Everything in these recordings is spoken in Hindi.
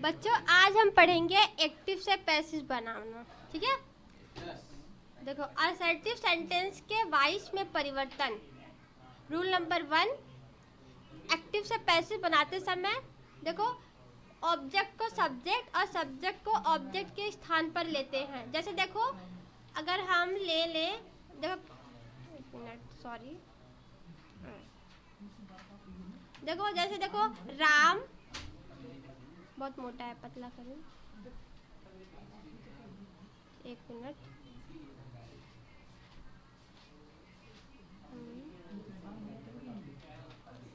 बच्चों आज हम पढ़ेंगे एक्टिव से पैसिव बनाना, ठीक है। देखो असर्टिव सेंटेंस के वॉइस में परिवर्तन। रूल नंबर 1, एक्टिव से पैसिव बनाते समय देखो ऑब्जेक्ट को सब्जेक्ट और सब्जेक्ट को ऑब्जेक्ट के स्थान पर लेते हैं। जैसे देखो अगर हम ले लें, देखो एक मिनट, सॉरी, देखो जैसे देखो राम, बहुत मोटा है, पतला करूँ, एक मिनट।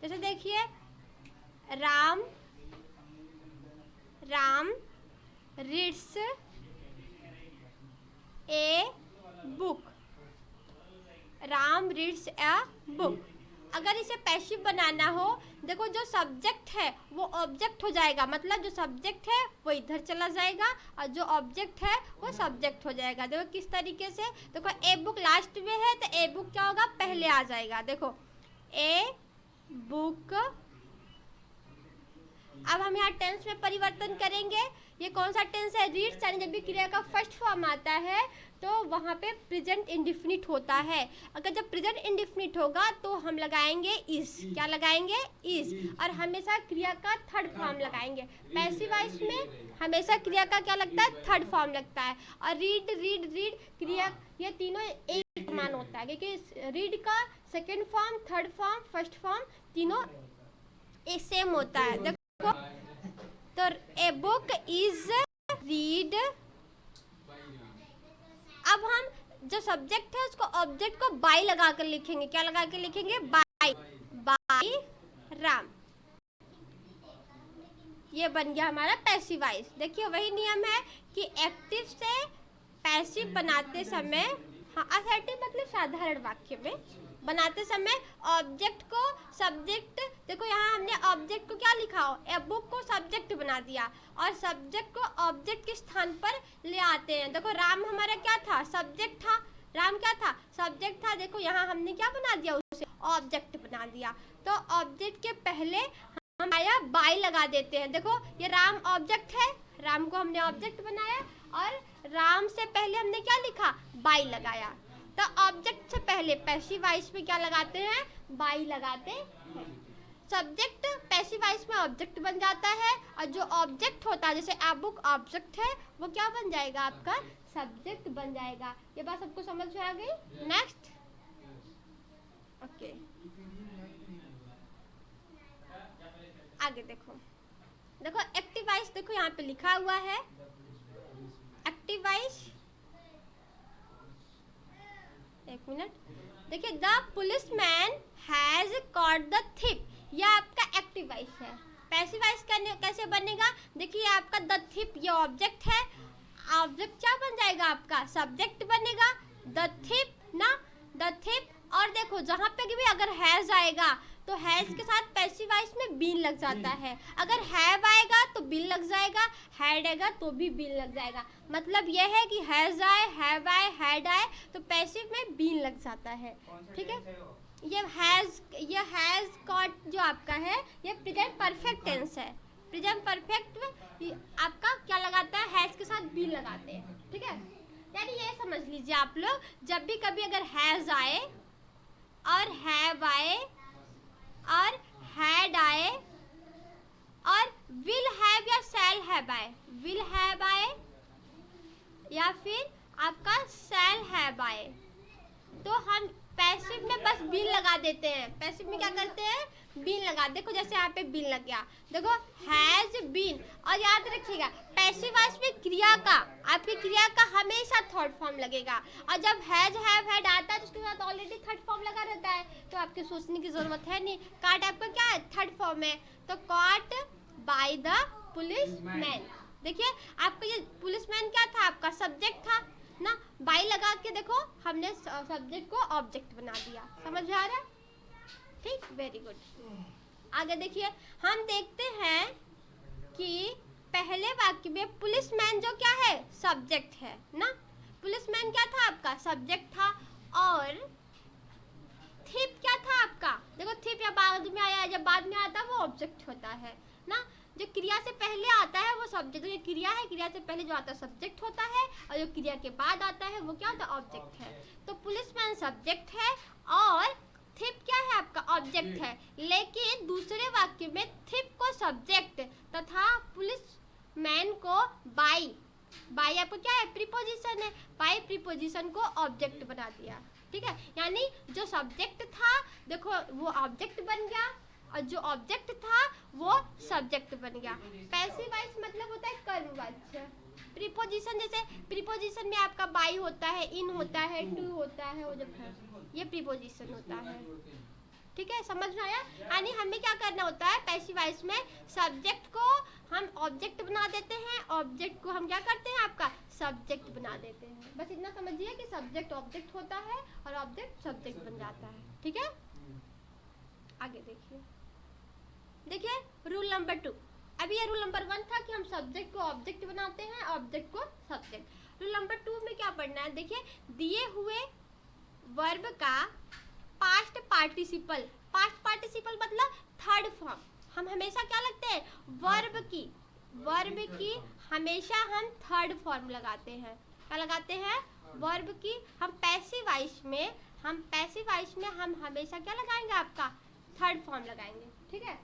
जैसे देखिए Ram reads a book, Ram reads a book. अगर इसे पैसिव बनाना हो, देखो जो सब्जेक्ट है वो ऑब्जेक्ट हो जाएगा, मतलब जो सब्जेक्ट है वो इधर चला जाएगा और जो ऑब्जेक्ट है वो सब्जेक्ट हो जाएगा। देखो किस तरीके से, देखो ए बुक लास्ट में है तो ए बुक क्या होगा, पहले आ जाएगा। देखो ए बुक। अब हम यहाँ टेंस में परिवर्तन करेंगे। ये कौन सा टेंस है, रीड्स, यानी जब भी क्रिया का फर्स्ट फॉर्म आता है तो वहाँ पे प्रेजेंट इंडेफिनिट होता है। अगर जब प्रेजेंट इंडेफिनिट होगा तो हम लगाएंगे इज, क्या लगाएंगे, इज। और हमेशा क्रिया का थर्ड फॉर्म लगाएंगे। पैसिव वॉइस में हमेशा क्रिया का क्या लगता है, थर्ड फॉर्म लगता है। और रीड क्रिया, ये तीनों एक समान होता है, क्योंकि रीड का second form, third form, first form तीनों एक सेम होता है। देखो तो ए बुक इज रीड। अब हम जो सब्जेक्ट है उसको ऑब्जेक्ट को बाय लगा कर लिखेंगे। क्या लगा कर लिखेंगे, बाय, बाय राम। ये बन गया हमारा पैसिव वॉइस। देखिए वही नियम है कि एक्टिव से पैसिव बनाते समय, हाँ असर्टिव मतलब साधारण वाक्य में बनाते समय ऑब्जेक्ट को सब्जेक्ट, देखो यहाँ हमने ऑब्जेक्ट को क्या लिखा हो, ए बुक को सब्जेक्ट बना दिया और सब्जेक्ट को ऑब्जेक्ट के स्थान पर ले आते हैं। देखो राम हमारा क्या था, सब्जेक्ट था, राम क्या था, सब्जेक्ट था। देखो यहाँ हमने क्या बना दिया, उसे ऑब्जेक्ट बना दिया। तो ऑब्जेक्ट के पहले हम आया बाय लगा देते हैं। देखो ये राम ऑब्जेक्ट है, राम को हमने ऑब्जेक्ट बनाया और राम से पहले हमने क्या लिखा, बाय लगाया। तो ऑब्जेक्ट से पहले पैसिव वॉइस में क्या लगाते हैं, बाय लगाते हैं। सब्जेक्ट पैसिव वॉइस में ऑब्जेक्ट बन जाता है और जो ऑब्जेक्ट होता है, जैसे ए बुक ऑब्जेक्ट है, वो क्या बन जाएगा, आपका सब्जेक्ट बन जाएगा। ये बात सबको समझ में आ गई। नेक्स्ट, ओके आगे देखो एक्टिव वॉइस, देखो यहाँ पे लिखा हुआ है एक्टिव वॉइस, एक मिनट। देखिए the policeman has caught the thief, यह आपका एक्टिव वॉइस है। पैसिव वॉइस कैसे बनेगा, देखिए आपका द थिप ये ऑब्जेक्ट है, ऑब्जेक्ट क्या बन जाएगा, आपका सब्जेक्ट बनेगा, द थिप ना, द थिप। और देखो जहाँ पे भी अगर हैज आएगा तो हैज के साथ पैसिव वॉइस में बीन लग जाता है। अगर हैव आएगा तो बीन लग जाएगा, हैड आएगा तो भी बीन लग जाएगा। मतलब यह है कि हैज आए, हैव आए, हैड आए तो पैसिव में बीन लग जाता है, ठीक है। ये हैज कॉट जो आपका है ये प्रेजेंट परफेक्ट टेंस है। प्रेजेंट परफेक्ट आपका क्या लगाता है, हैज के साथ बीन लगाते हैं, ठीक है। यानी ये समझ लीजिए आप लोग, जब भी कभी अगर हैज आए और हैव आए और हैड आए और विल हैव या शैल हैव आए, विल हैव आए या फिर आपका शैल हैव आए, तो हम पैसिव में बस बीन लगा देते हैं। पैसिव में क्या करते हैं, बीन लगा। देखो जैसे यहाँ पे बीन लग गया, देखो हैज बीन। और याद रखिएगा पैसिव वॉइस में क्रिया का, आपकी क्रिया का हमेशा थर्ड फॉर्म लगेगा। और जब हैज हैव हैड आता है तो उसके साथ ऑलरेडी थर्ड फॉर्म लगा रहता है, तो आपके सोचने की जरूरत है नहीं। कॉट आपका क्या है, थर्ड फॉर्म है, तो कॉट बाय द पुलिसमैन। देखिए आपका ये पुलिसमैन क्या था, आपका सब्जेक्ट था ना, बाय लगा के देखो हमने सब्जेक्ट को ऑब्जेक्ट बना दिया। समझ में आ रहा है, ठीक, वेरी गुड। आगे देखिए हम देखते हैं कि पहले वाक्य में पुलिसमैन जो क्या है, सब्जेक्ट है ना, पुलिसमैन क्या था, आपका सब्जेक्ट था। और ऑब्जेक्ट होता है ना। जो क्रिया से पहले आता है वो सब्जेक्ट, ये क्रिया है, क्रिया से पहले जो आता है सब्जेक्ट होता है, और जो क्रिया के बाद आता है वो क्या होता है, ऑब्जेक्ट है। तो पुलिसमैन सब्जेक्ट है और थिप क्या है आपका, ऑब्जेक्ट है। लेकिन दूसरे वाक्य में थिप को सब्जेक्ट तथा पुलिसमैन को बाई, बाई आपको क्या है, प्रीपोजिशन है, बाई प्रीपोजिशन को ऑब्जेक्ट बना दिया। ठीक है, यानी जो सब्जेक्ट था देखो वो ऑब्जेक्ट बन गया, और जो ऑब्जेक्ट था वो सब्जेक्ट बन गया। पैसिव वॉइस मतलब होता है कर्मवाच्य। प्रीपोजिशन, जैसे प्रीपोजिशन में आपका बाई होता है, इन होता है, टू होता है, वो जब है ये प्रीपोजिशन होता है। ठीक है, समझ में आया। यानी हमें क्या करना होता है, पैसिव वॉइस में सब्जेक्ट को हम ऑब्जेक्ट बना देते हैं, ऑब्जेक्ट को हम क्या करते हैं, आपका सब्जेक्ट बना देते हैं। बस इतना समझिए कि सब्जेक्ट ऑब्जेक्ट होता है और ऑब्जेक्ट सब्जेक्ट बन जाता है। ठीक है, आगे देखिए। देखिए रूल नंबर 2। अभी ये रूल नंबर 1 था कि हम सब्जेक्ट को ऑब्जेक्ट बनाते हैं, ऑब्जेक्ट को सब्जेक्ट। रूल नंबर 2 में क्या पढ़ना है, देखिए दिए हुए वर्ब का पास्ट पार्टिसिपल, पास्ट पार्टिसिपल मतलब थर्ड फॉर्म। हम हमेशा क्या लगते हैं, वर्ब की हमेशा हम थर्ड फॉर्म लगाते हैं। क्या लगाते हैं, वर्ब की। हम पैसिव वॉइस में हम हमेशा क्या लगाएंगे, आपका थर्ड फॉर्म लगाएंगे। ठीक है,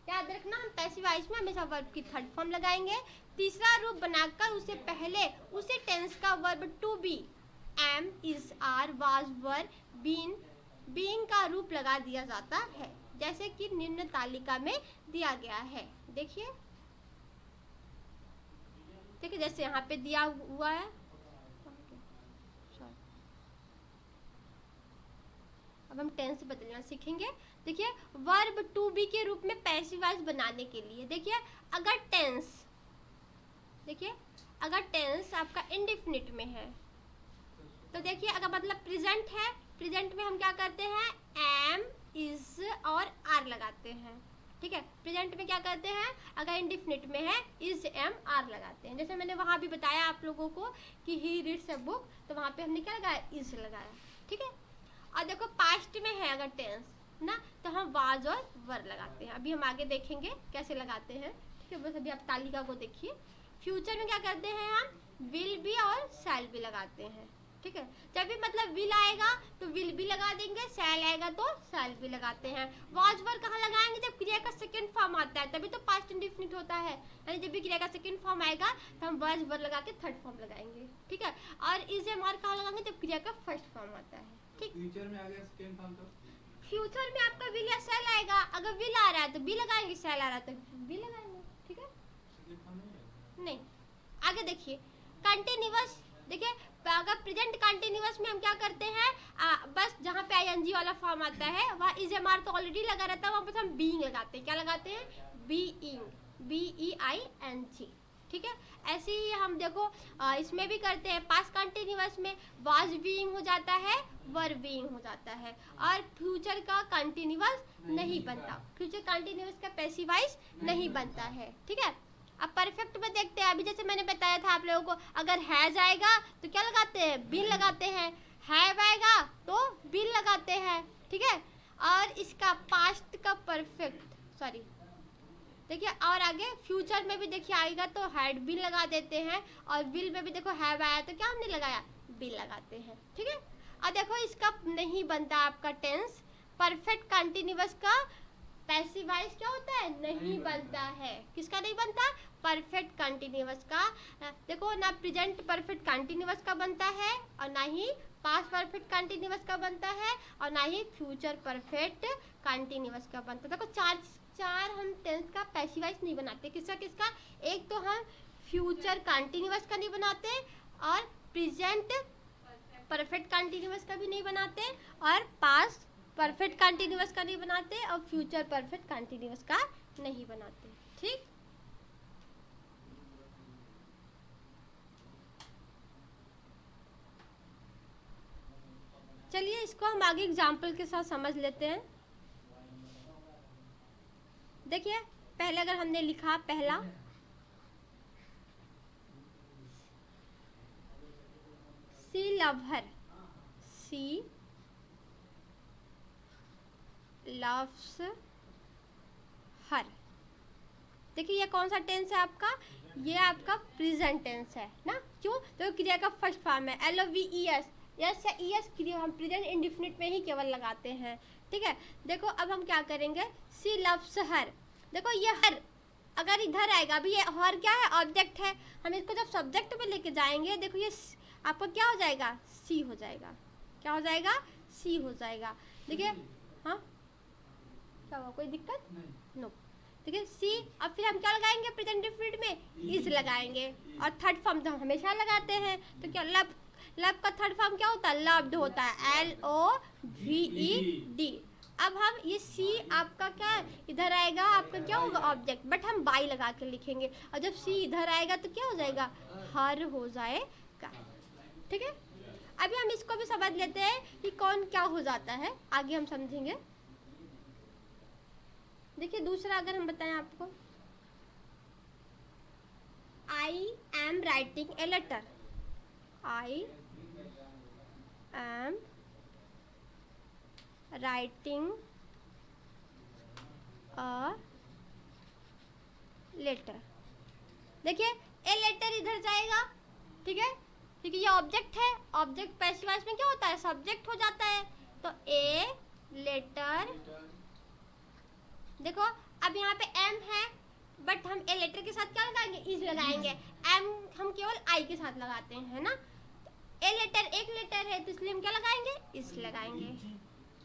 याद रखना, हम पैसिव वॉइस में हमेशा वर्ब की थर्ड फॉर्म लगाएंगे। तीसरा रूप बनाकर उसे पहले उसी टेंस का verb to be, am, is, are, was, were, been, being का रूप लगा दिया जाता है, जैसे कि निम्न तालिका में दिया गया है। देखिए देखिए जैसे यहाँ पे दिया हुआ है, अब हम टेंस बदलना सीखेंगे। देखिए वर्ब टू बी के रूप में पैसिव वॉइस बनाने के लिए, देखिए अगर टेंस आपका इंडेफिनिट में है तो देखिए अगर मतलब प्रेजेंट है, प्रेजेंट में हम क्या करते हैं, एम, इज और आर लगाते हैं। ठीक है, प्रेजेंट में क्या करते हैं, अगर इंडेफिनिट में है इज, एम, आर लगाते हैं। जैसे मैंने वहां भी बताया आप लोगों को कि ही रीड्स अ बुक, तो वहां पे हमने क्या लगाया, इज लगाया। ठीक है, और देखो पास्ट में है अगर टेंस ना, तो हम वाज और वर लगाते हैं। अभी हम आगे देखेंगे कैसे लगाते हैं। ठीक है, बस अभी आप तालिका को देखिए। फ्यूचर में क्या करते हैं, हम विल बी और शैल बी लगाते हैं। ठीक है, जब भी मतलब विल आएगा तो विल भी लगा देंगे, शैल आएगा तो शैल भी लगाते हैं। वाज वर कहाँ लगाएंगे, जब क्रिया का सेकंड फॉर्म आता है तभी तो पास्ट इंडेफिनिट होता है। यानी जब भी क्रिया का सेकंड फॉर्म आएगा तो हम वाज वर लगा के थर्ड फॉर्म लगाएंगे। ठीक है, और इज, एम, आर कहाँ लगाएंगे, जब क्रिया का फर्स्ट फॉर्म आता है। ठीक, फ्यूचर में आ गया सेकंड फॉर्म, तो फ्यूचर में आपका विल या शैल आएगा। अगर विल आ रहा है तो बी लगाएंगे, शैल आ रहा है तो बी लगाएंगे। ठीक है, सेकंड फॉर्म नहीं, आगे देखिए कंटिन्यूअस। देखिए अगर प्रेजेंट कंटिन्यूअस में हम क्या करते हैं, बस जहाँ पे आईएनजी वाला फॉर्म आता है वहाँ इज, एम, आर तो ऑलरेडी लगा रहता है, वहाँ पर हम बीइंग लगाते हैं। क्या लगाते हैं, बीइंग, BEING। ठीक है, ऐसे ही हम देखो इसमें भी करते हैं, पास्ट कंटिन्यूअस में वाज बीइंग हो जाता है, वर बीइंग हो जाता है, और फ्यूचर का कंटिन्यूअस नहीं बनता, फ्यूचर कंटिन्यूअस का पैसिव वॉइस नहीं बनता है। ठीक है, अब परफेक्ट में देखते हैं। अभी जैसे मैंने बताया था आप लोगों को, अगर हैज आएगा तो क्या लगाते हैं, बिल लगाते हैं, हैव आएगा तो बिल लगाते हैं। ठीक है, और इसका पास्ट का परफेक्ट, सॉरी देखिए, और आगे फ्यूचर में भी देखिए आएगा तो हैड बिल लगा देते हैं, और विल में भी देखो हैव आया तो क्या हमने लगाया, बिल लगाते हैं। ठीक है, और देखो इसका नहीं बनता आपका टेंस, परफेक्ट कंटिन्यूअस का पैसिव वॉइस क्या होता है, नहीं बनता है। किसका नहीं बनता, परफेक्ट कंटिन्यूअस का। देखो ना प्रेजेंट परफेक्ट कंटिन्यूअस का बनता है, और ना ही पास्ट परफेक्ट कंटिन्यूअस का बनता है, और ना ही फ्यूचर परफेक्ट कंटिन्यूअस का बनता है। देखो चार हम टेंस का पैसिव वॉइस नहीं बनाते। किसका किसका, एक तो हम फ्यूचर कंटिन्यूअस का नहीं बनाते, और प्रेजेंट परफेक्ट कंटिन्यूअस का भी नहीं बनाते, और पास्ट परफेक्ट कंटिन्यूअस का नहीं बनाते, और फ्यूचर परफेक्ट कंटिन्यूअस का नहीं बनाते। ठीक, चलिए इसको हम आगे एग्जाम्पल के साथ समझ लेते हैं। देखिए पहले अगर हमने लिखा, पहला सी लव हर, सी loves हर। देखिए ये कौन सा टेंस है आपका, ये आपका प्रेजेंट टेंस है ना, क्यों, तो क्रिया का फर्स्ट फॉर्म है, LOVES, यस या ईएस क्रिया हम प्रेजेंट इंडेफिनिट में ही केवल लगाते हैं, ठीक है। देखो अब हम क्या करेंगे, सी लव्स हर। देखो ये हर अगर इधर आएगा, अभी ये हर क्या है, ऑब्जेक्ट है, हम इसको जब सब्जेक्ट में लेके जाएंगे, देखो ये आपका क्या हो जाएगा, सी हो जाएगा, क्या हो जाएगा, सी हो जाएगा। देखिए हाँ क्या हुआ, कोई दिक्कत, नो। देखिए सी, अब फिर हम क्या लगाएंगे प्रेजेंट इंडेफिनिट में, इज लगाएंगे, और थर्ड फॉर्म तो हम हमेशा लगाते हैं, तो क्या लव, लव का थर्ड फॉर्म क्या होता है, लव्ड होता है, LOVED। अब हम ये सी आपका क्या इधर आएगा, आपका क्या होगा ऑब्जेक्ट, बट हम बाई लगा के लिखेंगे, और जब सी इधर आएगा तो क्या हो जाएगा, हर हो जाएगा, ठीक है। अभी हम इसको भी समझ लेते हैं कि कौन क्या हो जाता है, आगे हम समझेंगे। देखिए दूसरा अगर हम बताएं आपको, I am writing a letter, I am writing a letter. देखिए ए लेटर इधर जाएगा, ठीक है, क्योंकि ये ऑब्जेक्ट है, ऑब्जेक्ट पैसिव वॉइस में क्या होता है, सब्जेक्ट हो जाता है, तो ए लेटर। देखो अब यहाँ पे एम है, बट हम ए लेटर के साथ क्या लगाएंगे, इज लगाएंगे, एम हम केवल आई के साथ लगाते हैं, है ना। ए लेटर एक लेटर है, तो इसलिए हम क्या लगाएंगे, इज लगाएंगे,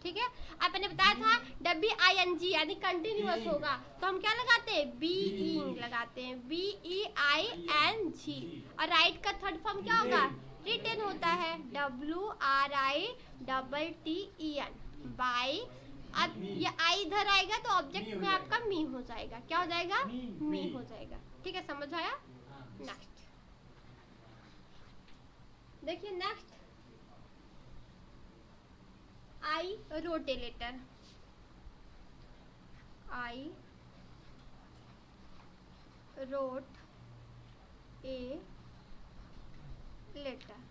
ठीक है। आपने बताया था WING यानी कंटिन्यूअस होगा, तो हम क्या लगाते हैं, बीइंग लगाते हैं, BEING। और राइट का थर्ड फॉर्म क्या होगा, रिटेन होता है, WRITTEN, बाई। अब ये आई इधर आएगा तो ऑब्जेक्ट में आपका मी हो जाएगा, क्या हो जाएगा, मी हो जाएगा, ठीक है, समझ आया। नेक्स्ट देखिए, next I wrote a letter, I wrote a letter.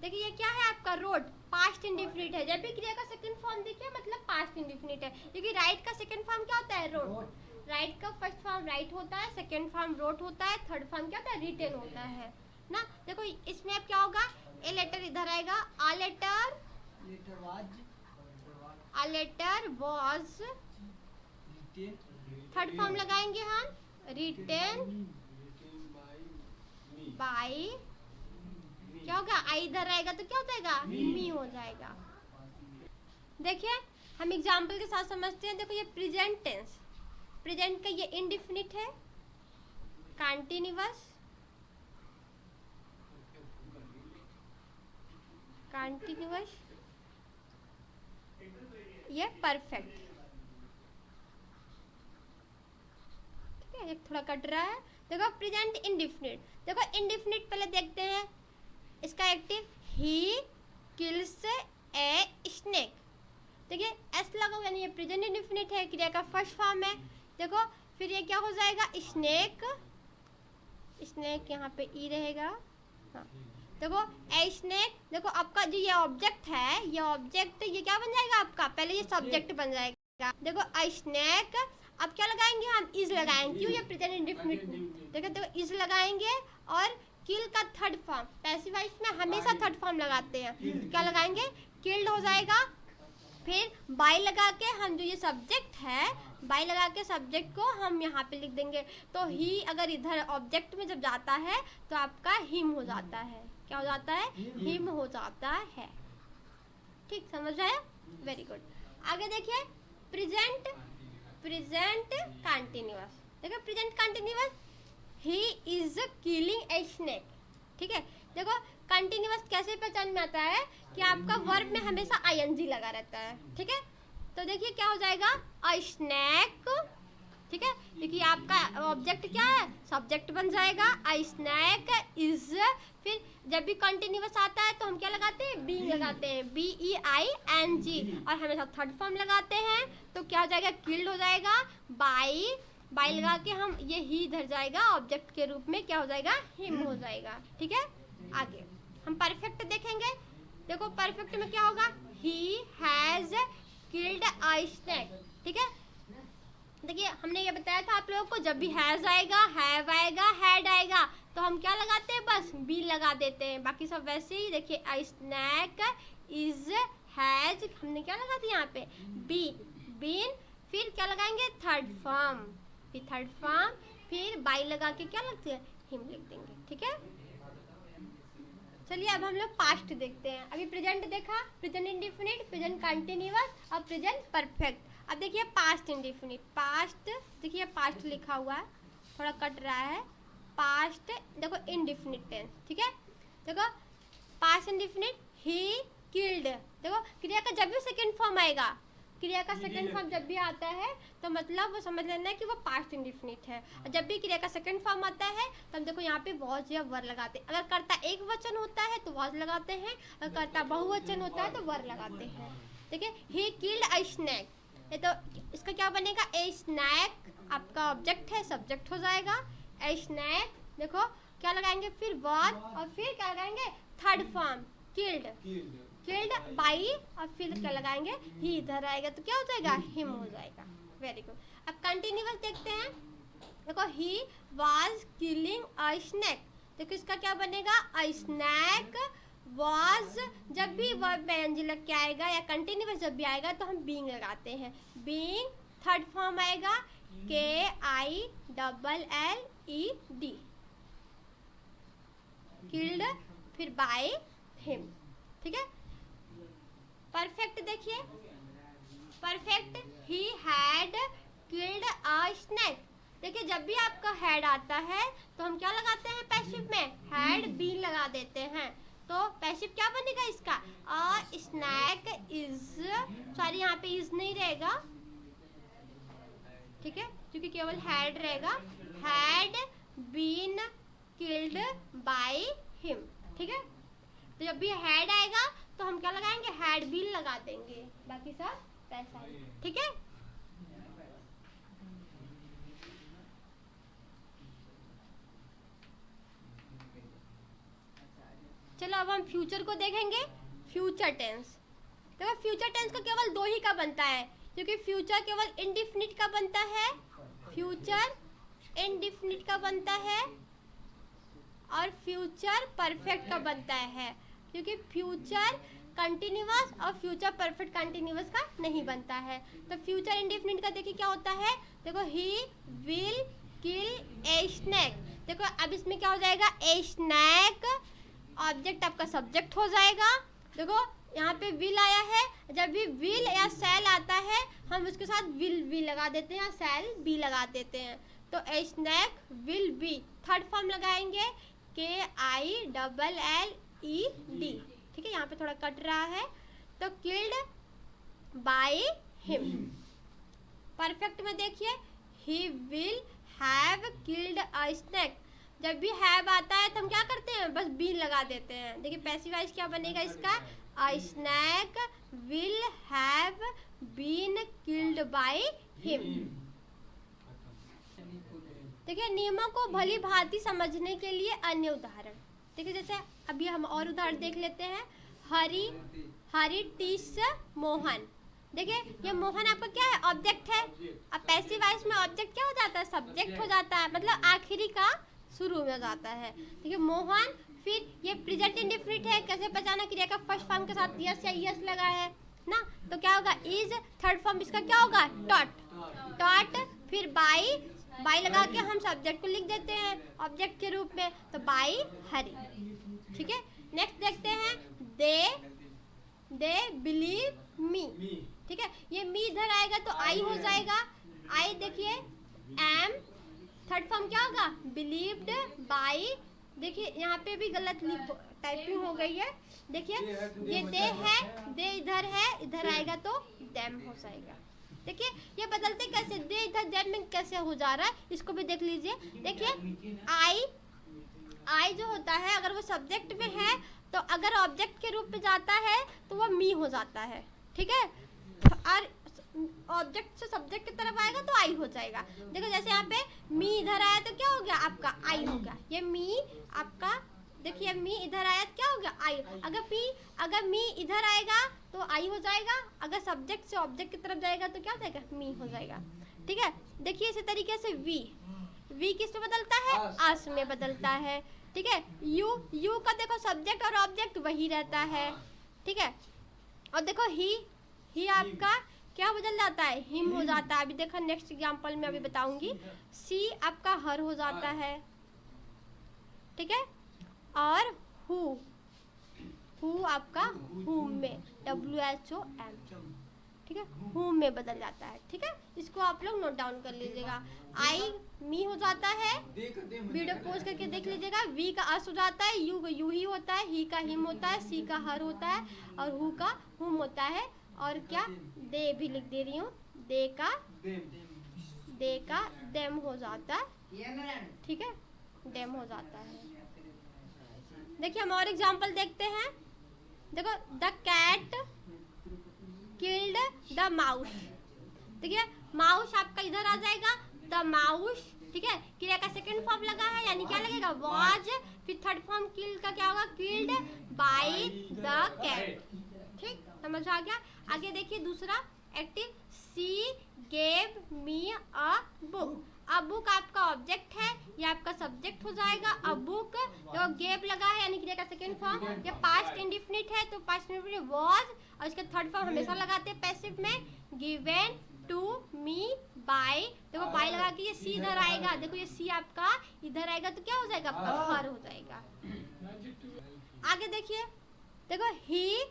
देखिए ये क्या है आपका, रोट पास्ट इंडेफिनिट है, जब भी क्रिया का सेकंड फॉर्म देखिए मतलब पास्ट इंडेफिनिट है, क्योंकि राइट का सेकंड फॉर्म क्या होता है, रोट। राइट का फर्स्ट फॉर्म राइट होता है, सेकंड फॉर्म रोट होता है, थर्ड फॉर्म क्या होता है, रिटेन होता है ना। देखो इसमें अब क्या होगा, ए लेटर इधर आएगा, a letter was, third form लगाएंगे हम, रिटेन बाय, क्या होगा, आई इधर आएगा तो क्या हो जाएगा, मी हो जाएगा। देखिए हम एग्जाम्पल के साथ समझते हैं। देखो ये प्रेजेंट टेंस, प्रेजेंट का ये इंडेफिनिट है, कंटिन्यूअस, कंटिन्यूअस, ये परफेक्ट, ठीक है, एक थोड़ा कट रहा है। देखो प्रेजेंट इंडेफिनिट, देखो इंडेफिनिट पहले देखते हैं, इसका active, he kills a snake. देखिए एस लगा हुआ, यानी ये प्रेजेंट इंडेफिनिट है, क्रिया का फर्स्ट फॉर्म है। देखो फिर ये क्या हो जाएगा, स्नेक, स्नेक यहाँ पे ई रहेगा, हाँ। देखो ए स्नेक, देखो आपका जो ये ऑब्जेक्ट है, ये ऑब्जेक्ट ये क्या बन जाएगा आपका, पहले ये सब्जेक्ट बन जाएगा। देखो ए स्नेक, अब क्या लगाएंगे हम, इज लगाएंगे, क्यों, ये प्रेजेंट इंडेफिनिट। देखो इज लगाएंगे, और किल का थर्ड फॉर्म, पैसिव वॉइस में हमेशा थर्ड फॉर्म लगाते हैं, क्या लगाएंगे, किल्ड हो जाएगा। फिर बाय लगा के हम जो ये सब्जेक्ट है, बाय लगा के सब्जेक्ट को हम यहाँ पे लिख देंगे, तो ही अगर इधर ऑब्जेक्ट में जब जाता है तो आपका हिम हो जाता है, क्या हो जाता है, हिम हो जाता है, ठीक, समझ आया, वेरी गुड। आगे देखिए प्रेजेंट, प्रेजेंट कंटिन्यूअस। देखो present continuous, he is killing a snake, ठीक है। देखो कंटिन्यूअस कैसे पहचान में आता है कि आपका वर्ब में हमेशा आईएनजी लगा रहता है, ठीक है। तो देखिए क्या हो जाएगा, अ स्नैक, ठीक है, क्योंकि आपका ऑब्जेक्ट क्या है, सब्जेक्ट बन जाएगा, अ स्नैक इज। फिर जब भी कंटिन्यूअस आता है तो हम क्या लगाते हैं, बीइंग लगाते हैं, BEING, और हमेशा थर्ड फॉर्म लगाते हैं, तो क्या हो जाएगा, किल्ड हो जाएगा, बाय, बाय लगा के हम ये ही इधर जाएगा, ऑब्जेक्ट के रूप में क्या हो जाएगा, हिम हो जाएगा, ठीक है। आगे हम परफेक्ट देखेंगे। देखो परफेक्ट में क्या होगा, he has killed a snake, ठीक है। देखिए हमने ये बताया था आप लोगों को, जब भी हैज आएगा, हैव आएगा, हैड आएगा तो हम क्या लगाते हैं, बस बी लगा देते हैं। बाकी सब वैसे ही। देखिए आई स्नैक, इज, हैज, हमने क्या लगा दिया यहाँ पे, बी, बीन, फिर क्या लगाएंगे, थर्ड फॉर्म, फिर थर्ड फॉर्म, फिर बाई लगा के क्या लगते हैं, हिम लिख देंगे। ठीक है, चलिए अब हम लोग पास्ट देखते हैं। अभी प्रेजेंट देखा, प्रेजेंट इंडेफिनिट, प्रेजेंट कंटिन्यूअस और प्रेजेंट परफेक्ट। अब देखिए पास्ट इंडेफिनिट। पास्ट देखिए पास्ट लिखा हुआ है, थोड़ा कट रहा है। पास्ट देखो इंडेफिनिट टेंस। ठीक है, देखो पास्ट इंडेफिनिट, ही किल्ड। देखो क्रिया का जब भी सेकंड फॉर्म आएगा, क्रिया का सेकंड फॉर्म जब भी आता है तो मतलब वो समझ लेना है कि वो पास्ट इंडेफिनिट है। और जब भी क्रिया का सेकंड फॉर्म आता है तो हम देखो यहाँ पे वॉज या वर लगाते हैं। अगर कर्ता एक वचन होता है तो वॉज लगाते हैं, अगर कर्ता बहुवचन होता है तो वर लगाते हैं। देखिए ही किल्ड अ स्नैक, ये तो इसका क्या बनेगा, ए स्नैक आपका ऑब्जेक्ट है, सब्जेक्ट हो जाएगा। ए स्नैक देखो क्या लगाएंगे, फिर वॉज और फिर क्या लगाएंगे, third form killed, killed by और फिर क्या लगाएंगे, ही इधर आएगा तो क्या हो जाएगा, हिम हो जाएगा। Very good. अब कंटिन्यूअस देखते हैं। देखो he was killing a snake, देखो इसका क्या बनेगा, अ स्नैक वाज, जब भी वर्ब में एनजी लग के आएगा या कंटिन्यूअस जब भी आएगा तो हम बीइंग लगाते हैं। बीइंग थर्ड फॉर्म आएगा, K I double L E D, killed, फिर बाय हिम। ठीक है, परफेक्ट देखिए, perfect, he had killed a snake. देखिए जब भी आपका हैड आता है तो हम क्या लगाते हैं पैसिव में, हैड बीन लगा देते हैं। तो पैसिव क्या बनेगा इसका, अ स्नैक इज, सॉरी यहाँ पे इज नहीं रहेगा, ठीक है, क्योंकि केवल हैड रहेगा, had been killed by him. ठीक है, तो जब भी हैड आएगा तो हम क्या लगाएंगे, हैड बीन लगा देंगे, बाकी सब पैसा ही। ठीक है, चलो अब हम फ्यूचर को देखेंगे। फ्यूचर टेंस, देखो फ्यूचर टेंस का केवल दो ही का बनता है, क्योंकि फ्यूचर केवल इंडिफिनिट का बनता है, फ्यूचर इंडिफिनिट का बनता है और फ्यूचर परफेक्ट का बनता है, क्योंकि फ्यूचर कंटिन्यूअस और फ्यूचर परफेक्ट कंटिन्यूअस का नहीं बनता है। तो फ्यूचर इंडेफिनिट का देखिए क्या होता है, देखो he will kill A snack. देखो अब इसमें क्या हो जाएगा, ए स्नैक ऑब्जेक्ट आपका सब्जेक्ट हो जाएगा। देखो यहाँ पे विल आया है, जब भी विल या सेल आता है हम उसके साथ विल बी लगा देते हैं या सेल बी लगा देते हैं। तो ए snack will be, third form लगाएंगे, के I double L E D. ठीक है, यहाँ पे थोड़ा कट रहा है। तो किल्ड बाय हिम। परफेक्ट में देखिए, he will have killed a snake. जब भी हैव आता है तो हम क्या करते हैं, बस बीन लगा देते हैं। देखिए पैसिव वॉइस क्या बनेगा इसका, a snake will have been killed by him. देखिए नियमों को भली भांति समझने के लिए अन्य उदाहरण देखिए, जैसे अभी हम और उदाहरण देख लेते हैं। हरी, हरी टीस मोहन। देखिए ये मोहन आपका क्या है, ऑब्जेक्ट है। अब पैसिव वॉइस में ऑब्जेक्ट क्या हो जाता है, सब्जेक्ट हो जाता है, मतलब आखिरी का शुरू में हो जाता है। देखिए मोहन, फिर ये प्रेजेंट इंडेफिनिट है, कैसे पहचाना, क्रिया का फर्स्ट फॉर्म के साथ यस या यस लगा है ना, तो क्या होगा, इज, थर्ड फॉर्म इसका क्या होगा, डॉट, डॉट, फिर बाई, बाई लगा के हम सब्जेक्ट को लिख देते हैं ऑब्जेक्ट के रूप में, तो बाई हरी। ठीक है, नेक्स्ट देखते हैं, दे बिलीव मी। ठीक है, ये मी इधर आएगा तो आई हो जाएगा, आई देखिए एम, थर्ड फॉर्म क्या होगा, बिलीव्ड बाई। देखिए यहाँ पे भी गलत टाइपिंग हो गई है। देखिए ये दे है, दे इधर है, इधर आएगा तो देम हो जाएगा। देखिए ये बदलते कैसे, दे इधर देम में कैसे हो जा रहा है, इसको भी देख लीजिए। देखिए आई, आई जो होता है अगर वो सब्जेक्ट में है तो अगर ऑब्जेक्ट के रूप में जाता है तो वो मी हो जाता है। ठीक है, और ऑब्जेक्ट से सब्जेक्ट की तरफ आएगा तो आई हो जाएगा। देखो जैसे यहाँ पे मी इधर आया तो क्या हो गया, आपका आई हो गया। ये मी आपका, देखिए मी इधर आया तो क्या हो गया, आई। अगर मी इधर आएगा तो आई हो जाएगा, अगर सब्जेक्ट से ऑब्जेक्ट की तरफ जाएगा तो क्या हो जाएगा, मी हो जाएगा। ठीक है। देखिए इसी तरीके से वी किस में बदलता है, अस में बदलता है, ठीक है। यू का देखो सब्जेक्ट और ऑब्जेक्ट वही रहता है, ठीक है। और देखो ही आपका क्या बदल जाता है, हिम हो जाता है। अभी देखो नेक्स्ट एग्जांपल में अभी बताऊंगी। सी आपका हर हो जाता है, ठीक है। और हु आपका हुम में, WHOM, ठीक है, हुम में बदल जाता है, ठीक है। इसको आप लोग नोट डाउन कर लीजिएगा। आई मी हो जाता है, वीडियो पोज करके देख लीजिएगा। वी का अस हो जाता है, यू ही होता है, ही का हिम होता है, सी का हर होता है, और हु का हुम होता है। और क्या, दे भी लिख दे रही हूँ, दे का देम हो जाता है, ठीक है, देम हो जाता है। देखिए हम और एग्जांपल देखते हैं। देखो the cat killed the mouse, देखिए माउस आपका इधर आ जाएगा, द माउस, ठीक है। क्रिया का सेकंड फॉर्म लगा है, यानी क्या लगेगा, वाज। फिर थर्ड फॉर्म किल्ड का क्या होगा, किल्ड बाय द कैट, ठीक, समझ आ गया। आगे देखिए दूसरा active, C gave me a book. अब बुक आपका ऑब्जेक्ट है, ये आपका सब्जेक्ट हो जाएगा। अब बुक जो गेव लगा है यानी क्रिया का सेकंड फॉर्म, ये पास्ट इंडेफिनिट है तो पास्ट इंडेफिनिट वाज, और इसका थर्ड फॉर्म हमेशा लगाते हैं पैसिव में, गिवन टू मी बाय। देखो बाय लगा के ये सी इधर आएगा, देखो ये सी आपका इधर आएगा तो क्या हो जाएगा, आपका हर हो जाएगा। आगे देखिए, देखो ही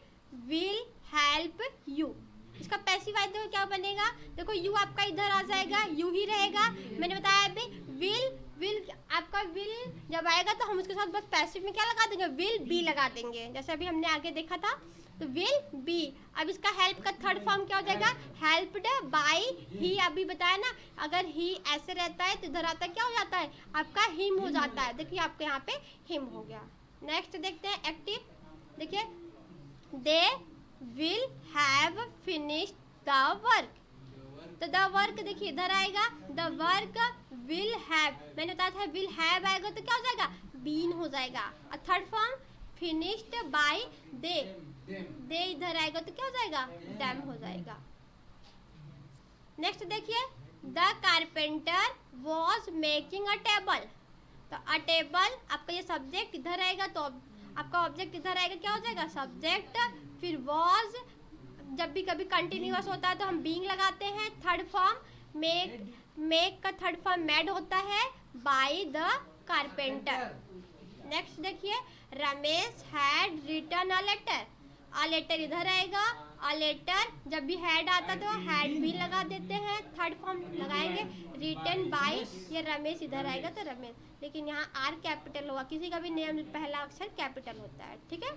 विल हेल्प यू, इसका पैसिव वाइज देखो क्या बनेगा, देखो यू आपका इधर आ जाएगा, यू ही रहेगा। मैंने बताया अभी विल आपका विल जब आएगा तो हम उसके साथ बस पैसिव में क्या लगा देंगे, विल बी लगा देंगे, जैसे अभी हमने आगे देखा था, तो विल बी। अब इसका हेल्प का थर्ड फॉर्म क्या हो जाएगा, हेल्प्ड बाय ही। अभी बताया ना, अगर ही ऐसे रहता है तो इधर आता क्या हो जाता है, आपका हिम हो जाता है। देखिए आपके यहाँ पे हिम हो गया। नेक्स्ट देखते हैं एक्टिव, देखिए they will have finished the work, तो द वर्क देखिए इधर आएगा, द वर्क विल हैव, मैंने बताया था विल हैव आएगा तो क्या हो जाएगा, बीन हो जाएगा। और थर्ड फॉर्म फिनिश्ड बाय दे इधर आएगा तो क्या हो जाएगा, डैम हो जाएगा। नेक्स्ट देखिए, the carpenter was making a table, तो अ टेबल आपका ये सब्जेक्ट इधर आएगा तो आपका ऑब्जेक्ट इधर आएगा, क्या हो जाएगा सब्जेक्ट। फिर वॉज, जब भी कभी कंटिन्यूअस होता है तो हम बीइंग लगाते हैं। थर्ड फॉर्म मेक का थर्ड फॉर्म मेड होता है बाय द कारपेंटर। नेक्स्ट देखिए, Ramesh had written a letter, a letter इधर आएगा, अ लेटर जब भी हैड आता तो हैड भी लगा देते हैं, थर्ड फॉर्म लगाएंगे रिटन बाय, ये रमेश इधर आएगा तो रमेश, लेकिन यहाँ आर कैपिटल होगा, किसी का भी नेम पहला अक्षर कैपिटल होता है, ठीक है।